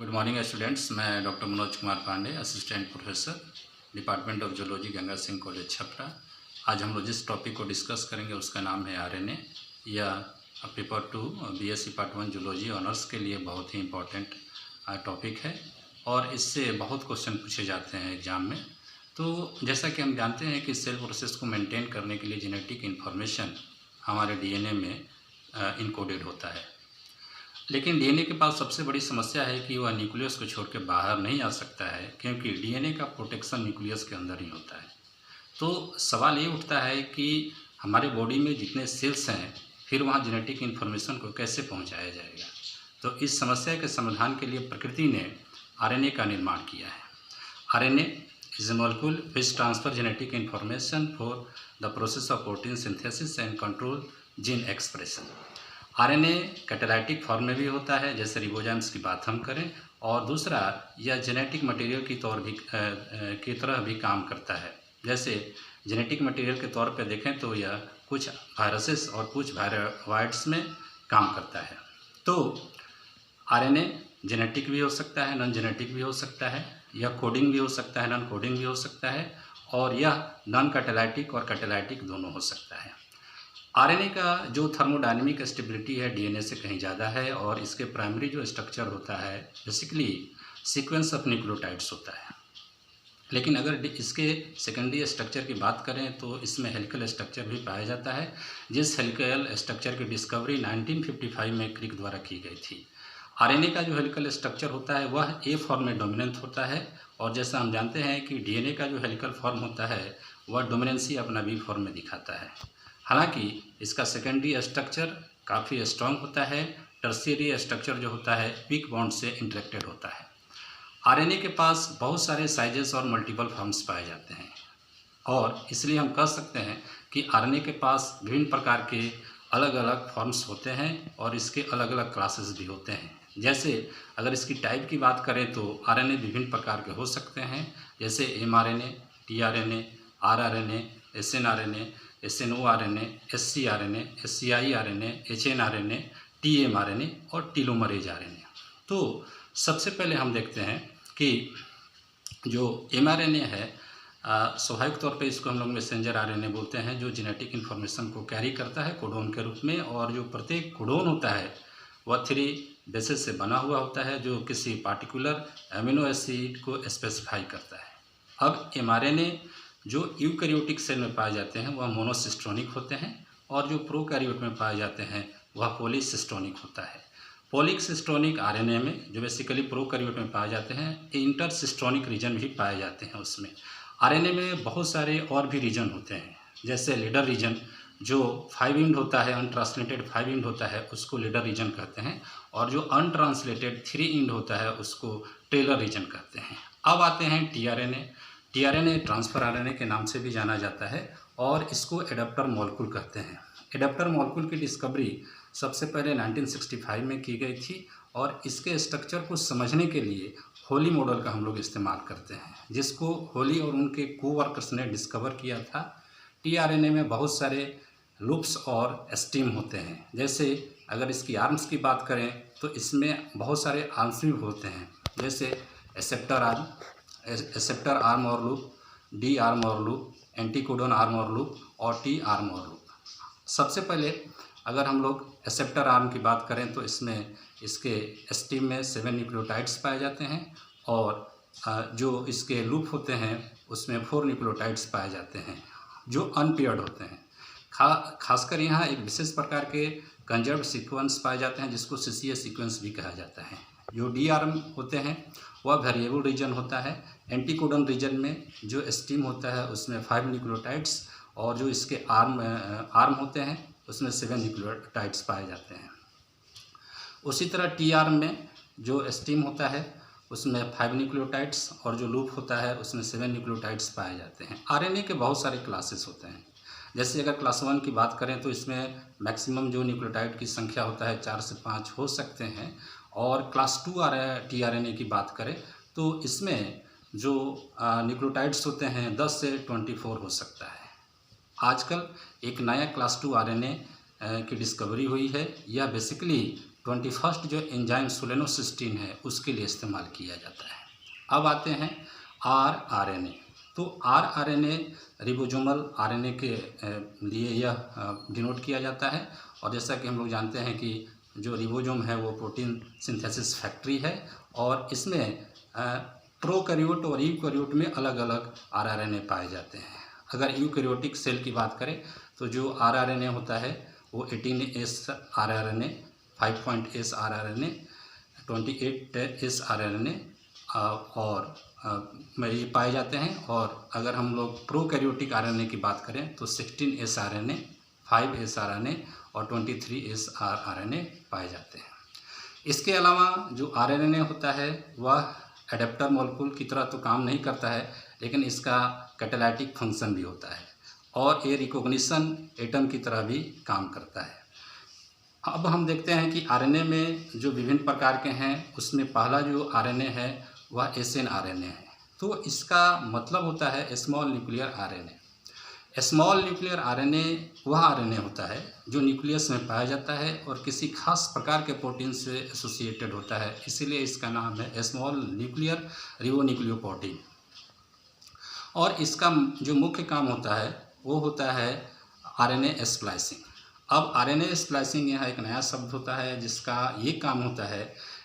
Good morning students. मैं doctor Manoj Kumar Pandey, assistant professor, department of zoology, Ganga Singh college, Chhapra. आज हम लोग जिस टॉपिक को डिस्कस करेंगे उसका नाम है आरएनए, या paper 2 BSc part 1 zoology honours के लिए बहुत ही इम्पोर्टेंट टॉपिक है और इससे बहुत क्वेश्चन पूछे जाते हैं एग्ज़ाम में। तो जैसा कि हम जानते हैं कि सेल प्रोसेस को मेंटेन करने के लिए जेनेटिक इन्फॉर्मेशन हमारे डीएनए में इनकोडेड होता है, लेकिन डीएनए के पास सबसे बड़ी समस्या है कि वह न्यूक्लियस को छोड़ के बाहर नहीं आ सकता है, क्योंकि डीएनए का प्रोटेक्शन न्यूक्लियस के अंदर ही होता है। तो सवाल ये उठता है कि हमारे बॉडी में जितने सेल्स हैं, फिर वहाँ जेनेटिक इन्फॉर्मेशन को कैसे पहुँचाया जाएगा। तो इस समस्या के समाधान के लिए प्रकृति ने आरएनए का निर्माण किया है। RNA is a molecule which transfer genetic information for the process of protein synthesis and control gene expression. RNA catalytic form में भी होता है, जैसे रिबोजाइम्स की बात हम करें, और दूसरा यह जेनेटिक मटेरियल की तरह भी काम करता है। जैसे जेनेटिक मटेरियल के तौर पे देखें तो यह कुछ वायरसेस और कुछ वायरस में काम करता है। तो आरएनए जेनेटिक भी हो सकता है, नॉन जेनेटिक भी हो सकता है, यह कोडिंग भी हो सकता है, नॉन कोडिंग भी हो सकता है, और यह नॉन कैटालाइटिक और कैटालाइटिक दोनों हो सकता है। आरएनए का जो थर्मोडायनेमिक स्टेबिलिटी है डीएनए से कहीं ज़्यादा है, और इसके प्राइमरी जो स्ट्रक्चर होता है बेसिकली सीक्वेंस ऑफ न्यूक्लियोटाइड्स होता है। लेकिन अगर इसके सेकेंडरी स्ट्रक्चर की बात करें तो इसमें हेलिकल स्ट्रक्चर भी पाया जाता है, जिस हेलिकल स्ट्रक्चर की डिस्कवरी 1955 में क्रिक द्वारा की गई थी। आरएनए का जो हेलिकल स्ट्रक्चर होता है वह ए फॉर्म में डोमिनेंट होता है, और जैसा हम जानते हैं कि डीएनए का जो हेलिकल फॉर्म होता है वह डोमिनेंसी अपना बी फॉर्म में दिखाता है। हालांकि इसका सेकेंडरी स्ट्रक्चर काफ़ी स्ट्रॉन्ग होता है, टर्शियरी स्ट्रक्चर जो होता है वीक बॉन्ड से इंटरेक्टेड होता है। आरएनए के पास बहुत सारे साइजेस और मल्टीपल फॉर्म्स पाए जाते हैं, और इसलिए हम कह सकते हैं कि आरएनए के पास विभिन्न प्रकार के अलग अलग फॉर्म्स होते हैं और इसके अलग अलग क्लासेस भी होते हैं। जैसे अगर इसकी टाइप की बात करें तो आरएनए विभिन्न प्रकार के हो सकते हैं, जैसे mRNA, tRNA, rRNA, snRNA, SNORNA, ScRNA, SciRNA, HNRNA, TMRNA और टीलोमरेज आरएनए। तो सबसे पहले हम देखते हैं कि जो mRNA है, स्वाभाविक तौर पे इसको हम लोग मैसेंजर आरएनए बोलते हैं, जो जेनेटिक इन्फॉर्मेशन को कैरी करता है कोडोन के रूप में, और जो प्रत्येक कोडोन होता है वह 3 बेसेस से बना हुआ होता है जो किसी पार्टिकुलर एमिनो एसिड को स्पेसिफाई करता है। अब mRNA जो यूकैरियोटिक सेल में पाए जाते हैं वह मोनोसिस्टोनिक होते हैं, और जो प्रोकैरियोट में पाए जाते हैं वह पॉलीसिस्टोनिक होता है। पॉलीसिस्टोनिक आरएनए में जो बेसिकली प्रोकैरियोट में पाए जाते हैं, इंटरसिस्टोनिक रीजन भी पाए जाते हैं उसमें। आरएनए में बहुत सारे और भी रीजन होते हैं, जैसे लीडर रीजन जो 5' होता है, अनट्रांसलेटेड 5' होता है, उसको लीडर रीजन कहते हैं, और जो अनट्रांसलेटेड 3' होता है उसको टेलर रीजन कहते हैं। अब आते हैं टीआरएनए। टीआरएनए ट्रांसफर आरएनए के नाम से भी जाना जाता है, और इसको एडाप्टर मॉलिक्यूल कहते हैं। एडाप्टर मॉलिक्यूल की डिस्कवरी सबसे पहले 1965 में की गई थी, और इसके स्ट्रक्चर को समझने के लिए होली मॉडल का हम लोग इस्तेमाल करते हैं, जिसको होली और उनके कोवर्कर्स ने डिस्कवर किया था। टीआरएनए में बहुत सारे लूप्स और स्टीम होते हैं। जैसे अगर इसकी आर्म्स की बात करें तो इसमें बहुत सारे आर्म्स भी होते हैं, जैसे एक्सेप्टर आर्म और लूप, डी आर्म और लूप, एंटीकोडन आर्म और लूप, और टी आर्म और लूप। सबसे पहले अगर हम लोग एक्सेप्टर आर्म की बात करें तो इसमें इसके स्टीम में 7 न्यूक्लियोटाइड्स पाए जाते हैं, और जो इसके लूप होते हैं उसमें 4 न्यूक्लियोटाइड्स पाए जाते हैं जो अनपेयर्ड होते हैं। खासकर यहाँ एक विशेष प्रकार के कंजर्व सीक्वेंस पाए जाते हैं जिसको सीसीए सीक्वेंस भी कहा जाता है। जो डी आर्म होते हैं वह वेरिएबल रीजन होता है। एंटीकोडन रीजन में जो स्टीम होता है उसमें 5 न्यूक्लियोटाइड्स, और जो इसके आर्म होते हैं उसमें 7 न्यूक्लियोटाइड्स पाए जाते हैं। उसी तरह टी आर्म में जो स्टीम होता है उसमें 5 न्यूक्लियोटाइड्स, और जो लूप होता है उसमें 7 न्यूक्लियोटाइड्स पाए जाते हैं। आरएनए के बहुत सारे क्लासेस होते हैं। जैसे अगर क्लास 1 की बात करें तो इसमें मैक्सिमम जो न्यूक्लियोटाइड की संख्या होता है 4 से 5 हो सकते हैं, और क्लास 2 टीआरएनए की बात करें तो इसमें जो न्यूक्लियोटाइड्स होते हैं 10 से 24 हो सकता है। आजकल एक नया क्लास 2 आरएनए की डिस्कवरी हुई है। यह बेसिकली 21 जो एंजाइम सोलेनोसिस्टीन है उसके लिए इस्तेमाल किया जाता है। अब आते हैं आरआरएनए। तो आरआरएनए रिबोसोमल आरएनए के लिए यह डिनोट किया जाता है। और जैसा कि हम लोग जानते हैं कि जो रिबोसोम है वो प्रोटीन सिंथेसिस फैक्ट्री है और इसमें प्रोकैरियोट और यूकैरियोट में अलग अलग आरआरएनए पाए जाते हैं। अगर यूकैरियोटिक सेल की बात करें तो जो आरआरएनए होता है वो 18S rRNA, 5' rRNA, 28S rRNA और में ये पाए जाते हैं। और अगर हम लोग प्रोकैरियोटिक आरएनए की बात करें तो 16S आरएनए, 5S आरएनए और 23S आरएनए पाए जाते हैं। इसके अलावा जो आरएनए होता है वह एडेप्टर मॉलिक्यूल की तरह तो काम नहीं करता है, लेकिन इसका कैटालाइटिक फंक्शन भी होता है और ये रिकॉग्निशन एटम की तरह भी काम करता है। अब हम देखते हैं कि आरएनए में जो विभिन्न प्रकार के हैं उसमें पहला जो आरएनए है वह एसएन आरएनए है। तो इसका मतलब होता है small nuclear RNA. Small nuclear RNA वह आरएनए होता है जो न्यूक्लियस में पाया जाता है और किसी खास प्रकार के प्रोटीन से एसोसिएटेड होता है, इसीलिए इसका नाम है स्मॉल न्यूक्लियर रिबोन्यूक्लियोप्रोटीन। और इसका जो मुख्य काम होता है वो होता है आरएनए स्प्लाइसिंग। अब आरएनए स्प्लाइसिंग यह एक नया शब्द होता है जिसका ये काम होता है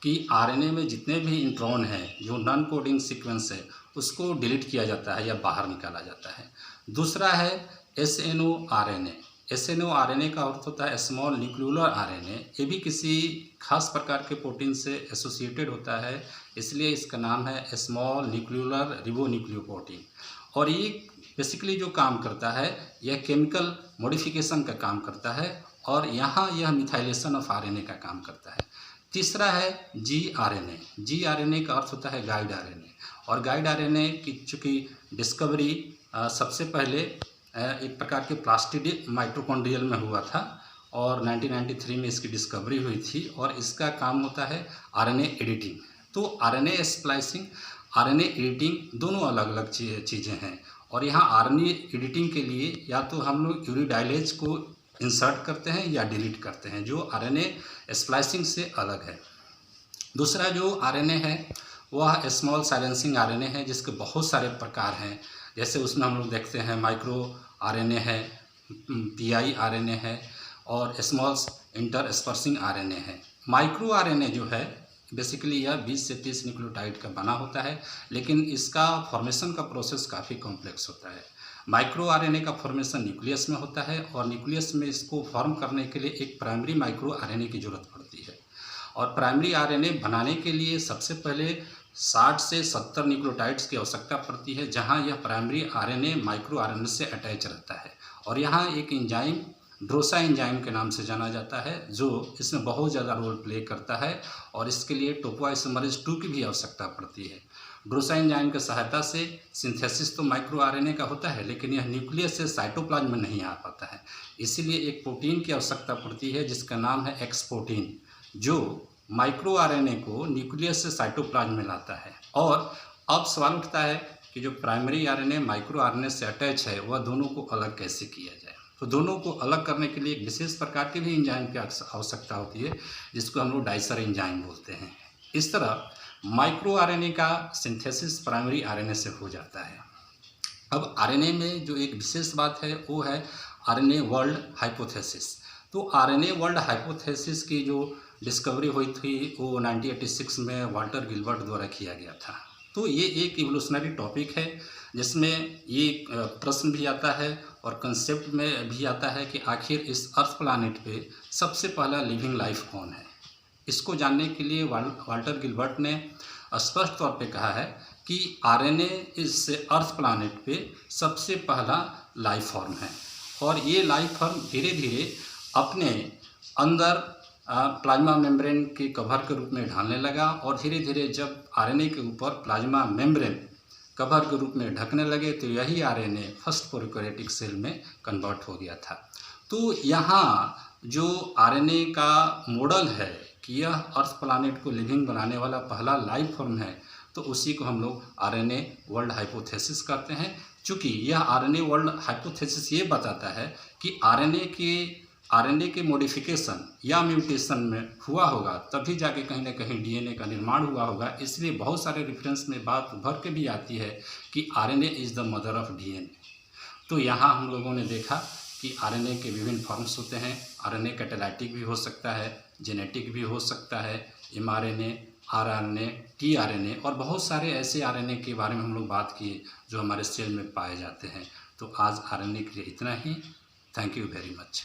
कि आरएनए में जितने भी इंट्रॉन हैं जो नॉन कोडिंग सीक्वेंस है उसको डिलीट किया जाता है या बाहर निकाला जाता है। दूसरा है एसएनओ आरएनए। एसएनओ आरएनए का अर्थ होता है स्मॉल न्यूक्लियोलर आरएनए। ये भी किसी खास प्रकार के प्रोटीन से एसोसिएटेड होता है, इसलिए इसका नाम है स्मॉल न्यूक्लियोलर रिबोन्यूक्लियोप्रोटीन। और ये बेसिकली जो काम करता है यह केमिकल मॉडिफिकेशन का काम करता है और यहाँ यह मिथाइलेशन ऑफ आरएनए का काम करता है। तीसरा है जीआरएनए। जीआरएनए का अर्थ होता है गाइड आरएनए। और गाइड आरएनए की चूँकि डिस्कवरी सबसे पहले एक प्रकार के प्लास्टिड माइटोकॉन्ड्रियल में हुआ था और 1993 में इसकी डिस्कवरी हुई थी और इसका काम होता है आरएनए एडिटिंग। तो आरएनए स्प्लाइसिंग, आरएनए एडिटिंग दोनों अलग अलग चीज़ें हैं। और यहाँ आरएनए एडिटिंग के लिए या तो हम लोग यूरिडाइलेज को इंसर्ट करते हैं या डिलीट करते हैं, जो आरएनए स्प्लाइसिंग से अलग है। दूसरा जो आरएनए है वह स्मॉल साइलेंसिंग आरएनए है जिसके बहुत सारे प्रकार हैं। जैसे उसमें हम लोग देखते हैं माइक्रो आरएनए है, पीआई आरएनए है और स्मॉल इंटरस्पर्सिंग आरएनए है। माइक्रो आरएनए जो है बेसिकली यह 20 से 30 न्यूक्लियोटाइड का बना होता है, लेकिन इसका फॉर्मेशन का प्रोसेस काफ़ी कॉम्प्लेक्स होता है। माइक्रो आरएनए का फॉर्मेशन न्यूक्लियस में होता है और न्यूक्लियस में इसको फॉर्म करने के लिए एक प्राइमरी माइक्रो आरएनए की ज़रूरत पड़ती है। और प्राइमरी आरएनए बनाने के लिए सबसे पहले 60 से 70 न्यूक्लियोटाइड्स की आवश्यकता पड़ती है, जहां यह प्राइमरी आरएनए माइक्रो आरएनए से अटैच रहता है। और यहाँ एक एंजाइम ड्रोसा एंजाइम के नाम से जाना जाता है जो इसमें बहुत ज़्यादा रोल प्ले करता है और इसके लिए टोपोआइसोमरेज 2 की भी आवश्यकता पड़ती है। ड्रोसा एंजाइम की सहायता से सिंथेसिस तो माइक्रो आरएनए का होता है, लेकिन यह न्यूक्लियस से साइटोप्लाज्म में नहीं आ पाता है, इसीलिए एक प्रोटीन की आवश्यकता पड़ती है जिसका नाम है एक्स प्रोटीन, जो माइक्रो आरएनए को न्यूक्लियस से साइटोप्लाज्म में लाता है। और अब सवाल उठता है कि जो प्राइमरी आरएनए माइक्रो आरएनए से अटैच है वह दोनों को अलग कैसे किया जाए। तो दोनों को अलग करने के लिए एक विशेष प्रकार के भी एंजाइम की आवश्यकता होती है जिसको हम लोग डाइसर एंजाइम बोलते हैं। इस तरह माइक्रो आरएनए का सिंथेसिस प्राइमरी आरएनए से हो जाता है। अब आरएनए में जो एक विशेष बात है वो है आरएनए वर्ल्ड हाइपोथेसिस। तो आरएनए वर्ल्ड हाइपोथेसिस की जो डिस्कवरी हुई थी वो 1986 में वाल्टर गिलबर्ट द्वारा किया गया था। तो ये एक इवोल्यूशनरी टॉपिक है जिसमें ये प्रश्न भी आता है और कंसेप्ट में भी आता है कि आखिर इस अर्थ प्लानेट पे सबसे पहला लिविंग लाइफ कौन है। इसको जानने के लिए वाल्टर गिलबर्ट ने स्पष्ट तौर पे कहा है कि आरएनए इस अर्थ प्लानेट पे सबसे पहला लाइफ फॉर्म है और ये लाइफ फॉर्म धीरे धीरे अपने अंदर प्लाज्मा मेम्ब्रेन के कवर के रूप में ढालने लगा और धीरे धीरे जब आरएनए के ऊपर प्लाज्मा मेम्ब्रेन कवर के रूप में ढकने लगे तो यही आरएनए फर्स्ट प्रोकैरियोटिक सेल में कन्वर्ट हो गया था। तो यहाँ जो आरएनए का मॉडल है कि यह अर्थ प्लानेट को लिविंग बनाने वाला पहला लाइफ फॉर्म है, तो उसी को हम लोग आरएनए वर्ल्ड हाइपोथेसिस कहते हैं। चूँकि यह आरएनए वर्ल्ड हाइपोथेसिस ये बताता है कि आरएनए के आरएनए के मॉडिफिकेशन या म्यूटेशन में हुआ होगा, तभी जाके कहीं ना कहीं डीएनए का निर्माण हुआ होगा। इसलिए बहुत सारे रेफरेंस में बात उभर के भी आती है कि RNA is the mother of DNA. तो यहाँ हम लोगों ने देखा कि आरएनए के विभिन्न फॉर्म्स होते हैं। आरएनए कैटालाइटिक भी हो सकता है, जेनेटिक भी हो सकता है, एमआरएनए, आरएनए, टीआरएनए और बहुत सारे ऐसे आरएनए के बारे में हम लोग बात किए जो हमारे सेल में पाए जाते हैं। तो आज आरएनए के लिए इतना ही। Thank you very much.